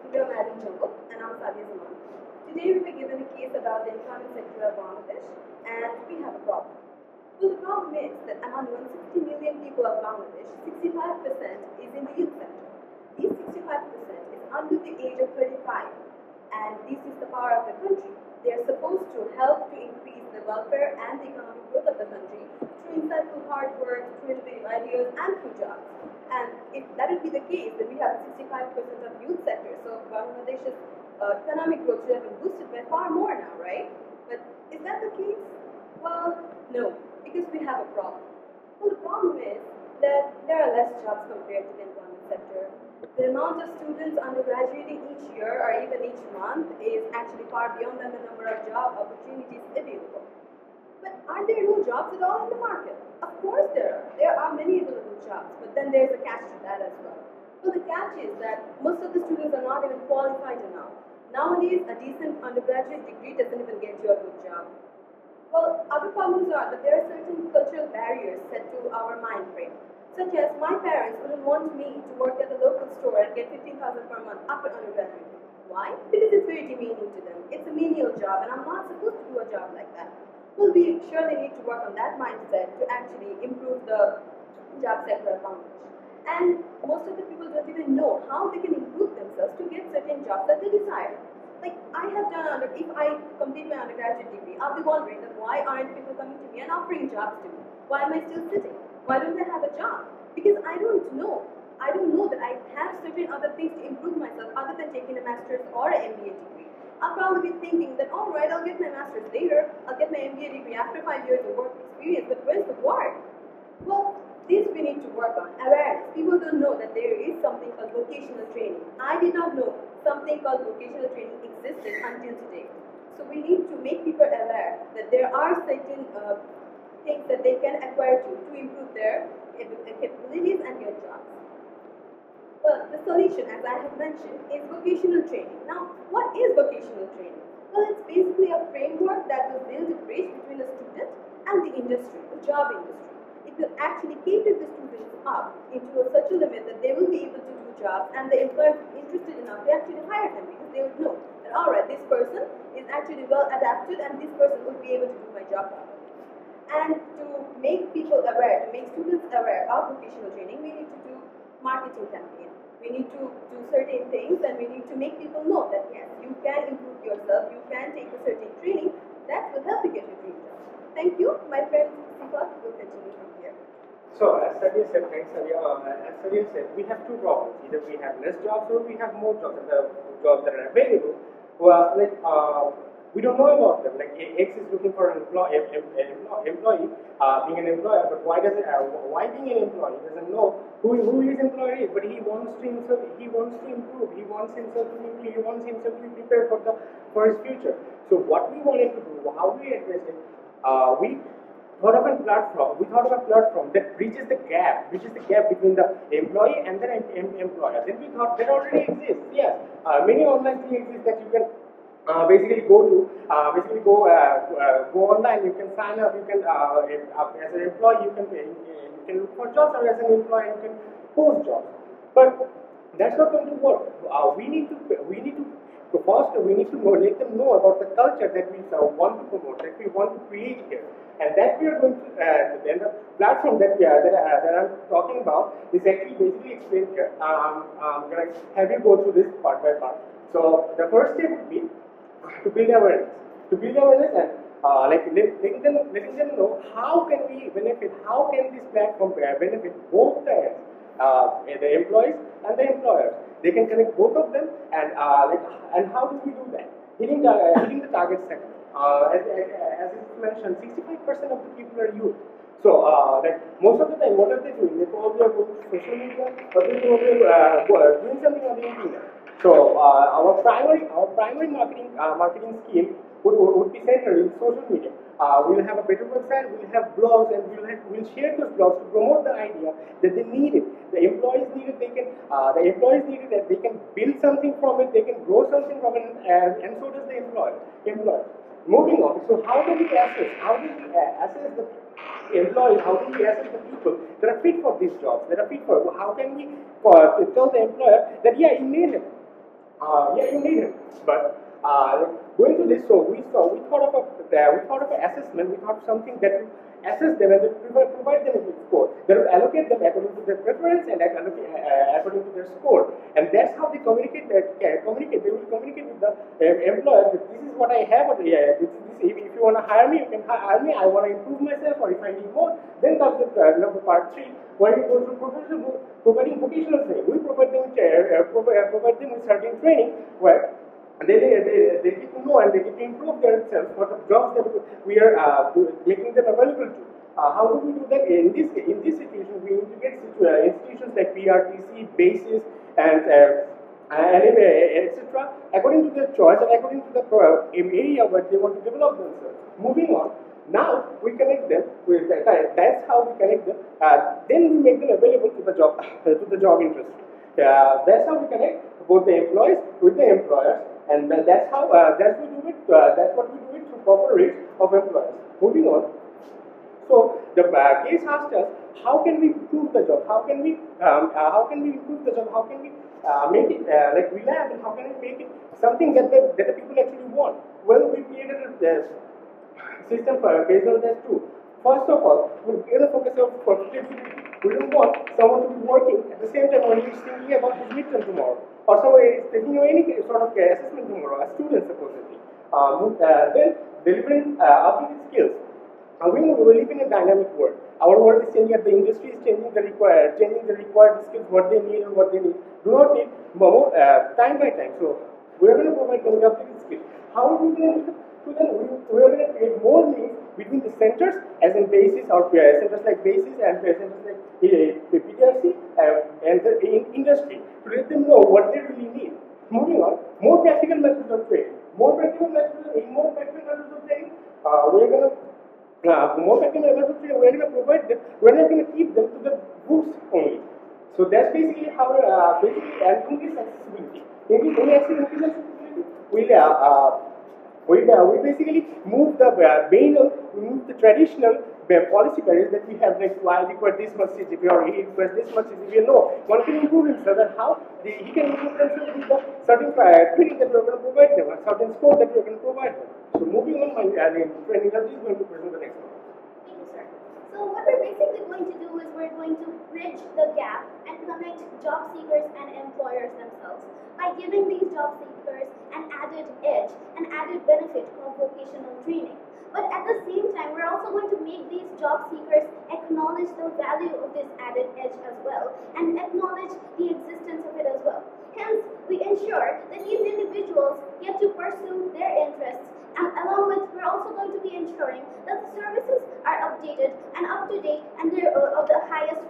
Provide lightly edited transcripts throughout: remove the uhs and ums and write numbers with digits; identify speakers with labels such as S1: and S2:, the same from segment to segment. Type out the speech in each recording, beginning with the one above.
S1: We are Maddened, Jumble, and I'm Sadia Zaman. Today we were given a case about the employment sector of Bangladesh, and we have a problem. Well, the problem is that among 160 million people of Bangladesh, 65% is in the youth sector. These 65% is under the age of 35, and this is the power of the country. They are supposed to help to increase the welfare and the economic growth of the country through insightful hard work, through innovative ideas, and through jobs. And if that would be the case, then we have 65% of youth sector. So Bangladesh's economic growth should have been boosted by far more now, right? But is that the case? Well, no, because we have a problem. Well, the problem is that there are less jobs compared to the employment sector. The amount of students undergraduating each year or even each month is actually far beyond than the number of job opportunities available. But are there no jobs at all in the market? Of course there are. There are many available jobs, but then there's a catch to that as well. So the catch is that most of the students are not even qualified enough. Nowadays, a decent undergraduate degree doesn't even get you a good job. Well, other problems are that there are certain cultural barriers set to our mind frame, such as my parents wouldn't want me to work at the local store and get 15,000 per month after undergraduate. Why? Because it's very demeaning to them. It's a menial job, and I'm not supposed to do a job like that. Well, we surely need to work on that mindset to actually improve the job sector of Bangladesh. And most of the people don't even know how they can improve themselves to get certain jobs that they desire. Like I have done, if I complete my undergraduate degree, I'll be wondering that why aren't people coming to me and offering jobs to me? Why am I still sitting? Why don't I have a job? Because I don't know. I don't know that I have certain other things to improve myself other than taking a master's or an MBA degree. I'll probably be thinking that, all right, I'll get my master's later, I'll get my MBA degree after 5 years of work experience, but where's the work? Well, this we need to work on. Awareness. People don't know that there is something called vocational training. I did not know something called vocational training existed until today. So we need to make people aware that there are certain things that they can acquire to improve their capabilities and get jobs. Well, the solution, as I have mentioned, is vocational training. Now, what is vocational training? Well, it's basically a framework that will build a bridge between the student and the industry, the job industry. It will actually cater the students up into such a limit that they will be able to do jobs and the employer will be interested enough to actually hire them because they would know that, all right, this person is actually well adapted and this person will be able to do my job properly. And to make people aware, to make students aware of vocational training, we need to do marketing campaign. We need to do certain things and we need to make people know that yes, you can improve yourself, you can take a certain training that will help you get your dream job. Thank you. My friend Sifa will continue from here.
S2: So as Sadia said, thanks Sadia. As Sadia said, we have two problems. Either we have less jobs or we have more jobs, and the jobs that are available. Well, we don't know about them. Like X is looking for an employee, being an employer, but why being an employee? He doesn't know who his employer is, but he wants to improve, he wants himself to be prepared for his future. So what we wanted to do, how we addressed it, we thought of a platform that bridges the gap between the employee and the employer. Then we thought that already exists. Yes, many online things exist that you can go online. You can sign up. You can as an employee you can look for jobs, or as an employer you can post jobs. But that's not going to work. We need to foster. We need to let them know about the culture that we want to promote, that we want to create here, and that we are going to. Then the platform that I'm talking about is actually basically explained here. I'm going to have you go through this part by part. So the first step would be to build awareness. And letting them know how can we benefit, how can this platform benefit both the employees and the employers. They can connect both of them, and how do we do that? Hitting the target segment. As is mentioned, 65% of the people are youth. So, most of the time, what are they doing? They probably are going to social media, or they probably doing something on the internet. So, our primary marketing scheme would be centered in social media. We'll have a better website, we'll have blogs, and we'll share those blogs to promote the idea that they need it. The employees need it. That they can build something from it, they can grow something from it, and so does the employer. Moving on. So how do we assess? Assess the employees? How do we assess the people that are fit for these jobs? How can we tell the employer that yeah, you need him? yeah, you need him. But going to this, so we thought of an assessment. We thought of something that would assess them and that would provide them with score. That would allocate them according to their preference and according to their score. And that's how they communicate. They will communicate with the employer that this is what I have. Or, if you want to hire me, you can hire me. I want to improve myself, or if I need more, then comes the part 3, where you go to providing vocational training. We provide them with certain training where they get to know and they get to improve themselves for the jobs that we are making them available to. How do we do that? In this situation, we integrate institutions like PRTC, BASIS, and etc. according to their choice and according to the area where they want to develop themselves. Moving on. Now we connect them with that's how we connect them. Then we make them available to the job industry. That's how we connect both the employees with the employers, and that's what we do it through proper rates of employers. Moving on. So the case asked us, how can we improve the job? How can we improve the job? How can we make it like reliable? How can we make it something that the people actually want? Well, we created a system based on that too. First of all, we're going to focus on flexibility. We don't want someone to be working at the same time when he's thinking about his midterm tomorrow, or someone is taking any sort of assessment tomorrow, a student supposedly. Then delivering updated skills. We live in a dynamic world. Our world is changing, the industry is changing the required skills, what they need and what they do not need more time by time. So we are going to provide them with updated skills. How are we going to do that? So then we are going to create more links between the centers, as in BASIS or centers like BASIS and centers like PRC and the industry, to let them know what they really need. Moving on, more practical methods of training. More practical methods of training. We're going to provide them. We're not going to keep them to the books only. So that's basically how and increase accessibility. We basically move the traditional policy barriers that we have, like I require this much CGPA or he requires this much CGPA. No, one can improve himself, and how he can improve themselves with the certain training that we're going to provide them, a certain score that we're going to provide them. So moving on, my training is going to present the next one.
S3: Thank you, sir. So what we're basically going to do is we're going to bridge the gap and connect job seekers and employers themselves by giving these job seekers an added edge, an added benefit of vocational training. But at the same time, we're also going to make these job seekers acknowledge the value of this added edge as well, and acknowledge the existence of it as well. Hence, we ensure that these individuals get to pursue their interests, and along with, we're also going to be ensuring that the services are updated and up to date, and they're of the highest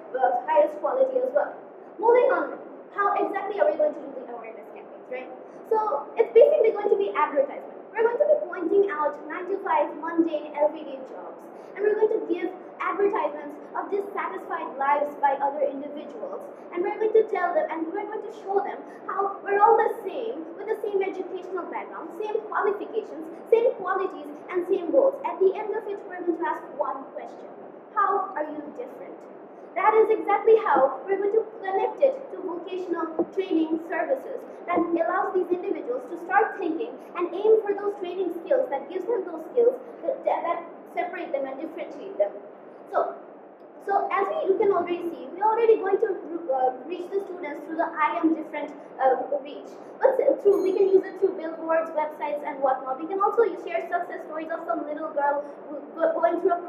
S3: quality as well. Moving on, how exactly are we going to do the awareness campaigns, right? So it's basically going to be advertisement. We're going to be pointing out 9-to-5 mundane everyday jobs, and we're going to give advertisements of dissatisfied lives by other individuals, and we're going to tell them and we're going to show them how we're all the same, with the same educational background, same qualifications, same qualities, and same goals. At the end of it, we're going to ask one question: how are you different? That is exactly how we're going to connect it to vocational training services that allows these individuals to start thinking and aim for those training skills that gives them those skills that separate them and differentiate them. So as you can already see, we're already going to reach the students through the I am different reach. But we can use it through billboards, websites, and whatnot. We can also share success stories of some little girl going through a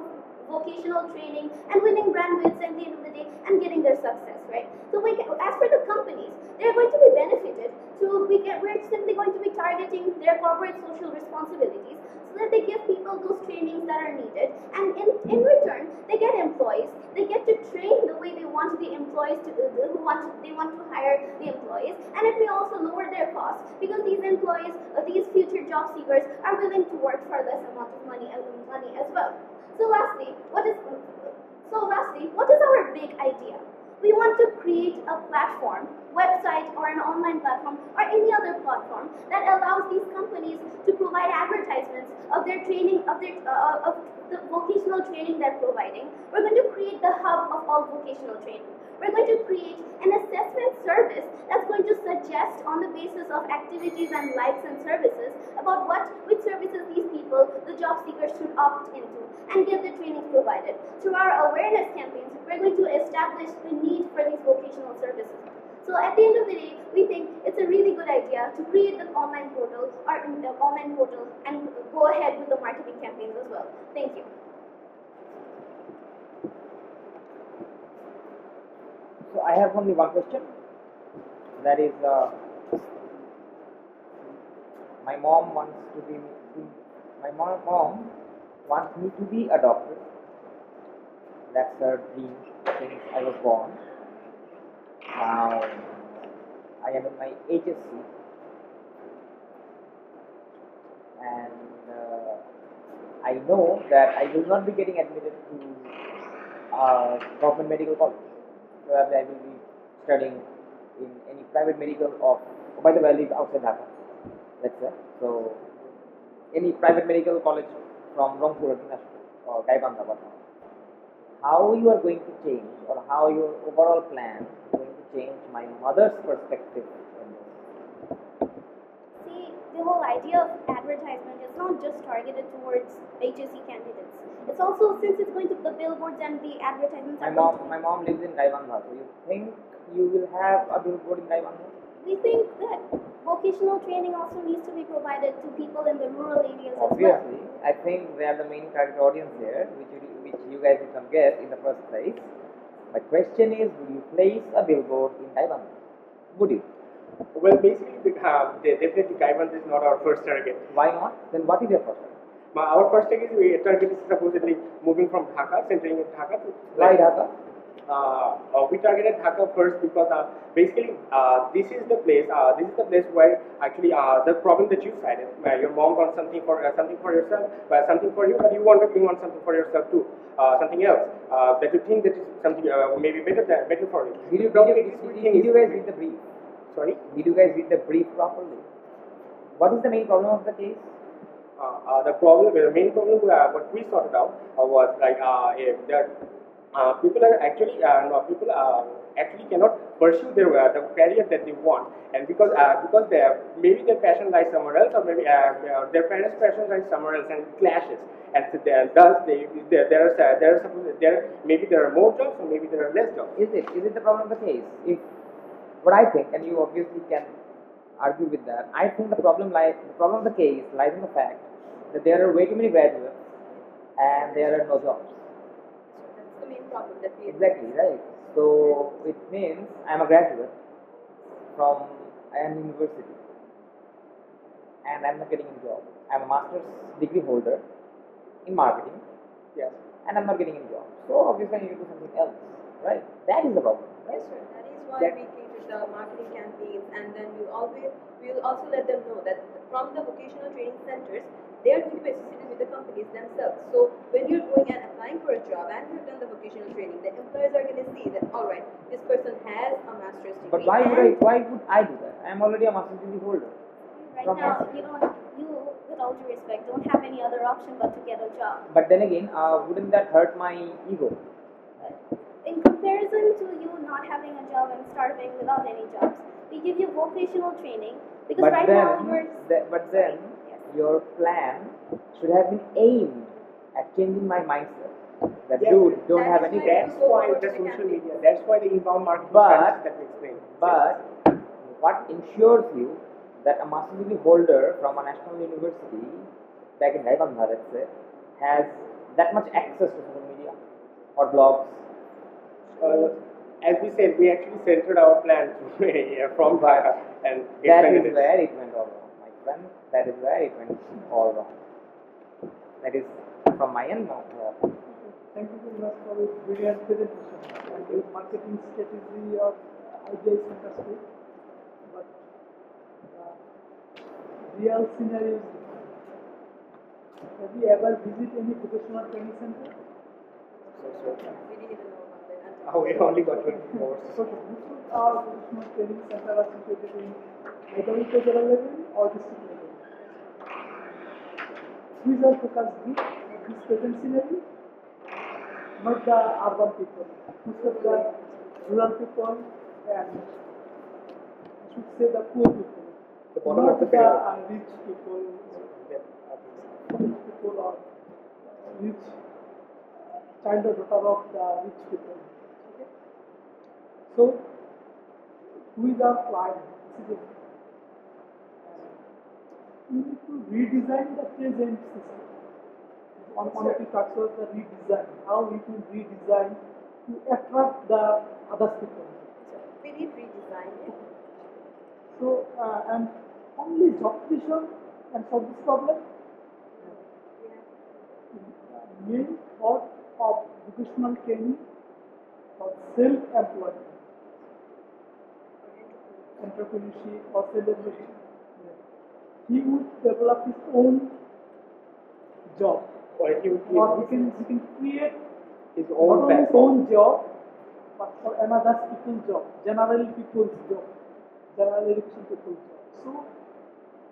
S3: vocational training and winning Brandwitz at the end of the day and getting their success, right? So as for the companies, they're going to be benefited. We're simply going to be targeting their corporate social responsibilities so that they give people those trainings that are needed, and in return they get employees. They get to train the way they want the employees to they want to hire the employees, and it may also lower their costs because these employees, these future job seekers, are willing to work for less amount of money as well. So lastly, what is our big idea? We want to create a platform, website or an online platform or any other platform that allows these companies to provide advertisements of their training, of the vocational training they're providing. We're going to create the hub of all vocational training. we're going to create an assessment service that's going to suggest on the basis of activities and likes and services about which services these people, the job seekers, should opt into and get the training provided. Through our awareness campaigns, we're going to establish the need for these vocational services. So at the end of the day, we think it's a really good idea to create the online portal and go ahead with the marketing campaigns as well. Thank you.
S4: So I have only one question. That is, my mom wants me to be a doctor. That's her dream since I was born. Now I am in my HSC, and I know that I will not be getting admitted to government medical college. Probably I will be studying in any private medical by the way, I live outside Dhaka, let's say. So any private medical college from Rangpur International or Gaibandha. How you are going to change, or how your overall plan is going to change my mother's perspective in this?
S3: See, the whole idea of advertisement is not just targeted towards HSC candidates. It's also, since it's going to the billboards and the advertisements.
S4: My mom lives in Gaibandha, so you think you will have a billboard in Gaibandha?
S3: We think that vocational training also needs to be provided to people in the rural areas
S4: Obviously,
S3: as well.
S4: I think they are the main target audience here, which you guys will not get in the first place. My question is, would you place a billboard in Gaibandha? Would you?
S2: Well, basically, definitely Gaibandha is not our first target.
S4: Why not? Then what is your first target?
S2: Our first target is supposedly moving from Dhaka, centering in Dhaka.
S4: Why Dhaka?
S2: We targeted Dhaka first because basically this is the place where actually the problem that you cited, where your mom wants something for yourself, something for you, but you want something for yourself too, something else that you think that is something maybe better for you.
S4: Did you guys read the brief?
S2: Sorry?
S4: Did you guys read the brief properly? What is the main problem of the case?
S2: The main problem what we sorted out was like people actually cannot pursue the career that they want, and because maybe their passion lies somewhere else, or maybe their parents' passion lies somewhere else, and it clashes. And so maybe there are more jobs, or maybe there are less jobs.
S4: Is it the problem of the case? If what I think, and you obviously can argue with that, I think the problem of the case lies in the fact that there are way too many graduates and there are no jobs.
S1: That's the main problem that we
S4: Exactly, right. So it means I'm a graduate from an university and I'm not getting a job. I'm a master's degree holder in marketing,
S2: Yes.
S4: and I'm not getting a job. So obviously I need to do something else, right? That is the problem, right?
S1: Yes, sir. That is why we came with the marketing campaigns, and then we will also let them know that from the vocational training centers, they are going to be associated with the companies themselves. So when you're going and applying for a job and you've done the vocational training, the employers are going to see that, all right, this person has a master's degree.
S4: But why would I do that? I'm already a master's degree holder.
S3: Right now, you, with all due respect, don't have any other option but to get a job.
S4: But then again, wouldn't that hurt my ego?
S3: In comparison to you not having a job and starving without any jobs, we give you vocational training because
S4: But
S3: right
S4: then,
S3: now we're.
S4: Your plan should have been aimed at changing my mindset. That
S2: Yes,
S4: dude, don't
S1: that
S4: have
S1: is
S4: any
S1: why
S4: debt.
S2: That's why the social media. That's why the inbound marketing
S4: But-
S2: strategies that we explained.
S4: But what ensures you that a master's degree holder from a national university, back in Gaibandha, let's say, has that much access to social media or blogs?
S2: As we said, we actually centered our plan from Dhaka, and
S4: That is where it went all wrong, my friend. That is where it went all wrong. That is from my end now.
S5: Thank you very much for this brilliant presentation. And your marketing strategy or idea is fantastic, but the real scenario is different. Have you ever visited any vocational training center?
S1: We didn't even know about that.
S2: we only got 24.
S5: So most of our vocational training centers are situated in either federal level or district level. These are focused at this present scenario, not the urban people. Most of the rural people and I should say the poor people.
S2: The bottom
S5: Not
S2: of the
S5: the
S2: pyramid.
S5: rich people,
S2: Yeah.
S5: rich people or rich child or daughter of the rich people. Okay? So, who is our client? This is it. We need to redesign the present system. One of the talks was the redesign. How we can redesign to attract the other people.
S1: We need redesign it.
S5: So, and only job creation can solve this problem. Main thought of vocational training for self-employment, entrepreneurship or self-employment. He would develop his own job,
S2: Or he
S5: or he can create
S2: his
S5: not
S2: own
S5: only his
S2: platform.
S5: own job, but for another people's job, general people's job, general education people's job. So,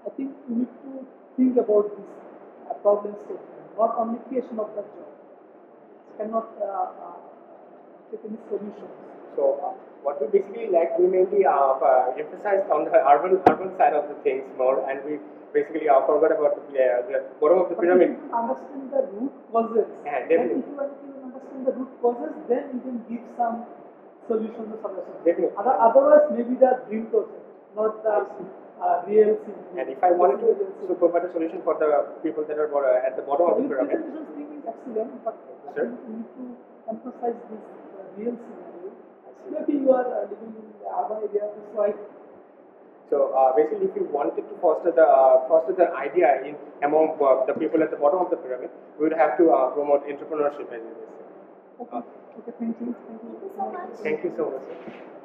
S5: I think we need to think about this problem statement, not only creation of the job. Cannot take any solutions.
S2: So what we basically like, we mainly emphasized on the urban side of the things more, and we basically forgot about the bottom of the
S5: But
S2: pyramid.
S5: if you understand the root causes,
S2: Yeah,
S5: then
S2: definitely.
S5: if you understand the root causes, then you can give some solutions or solutions.
S2: Definitely.
S5: Otherwise, maybe the dream project, not the real thing.
S2: And if I wanted to provide a solution for the people that are at the bottom of the
S5: Your
S2: pyramid,
S5: presentation thing is excellent, but I
S2: Sir?
S5: think we need to emphasize this real scenario. Maybe you are living in the urban area, so I
S2: so basically, if you wanted to foster the idea in among the people at the bottom of the pyramid, we would have to promote entrepreneurship, as you say.
S5: okay, thank you.
S3: Thank you so much.
S2: Thank you so much, sir.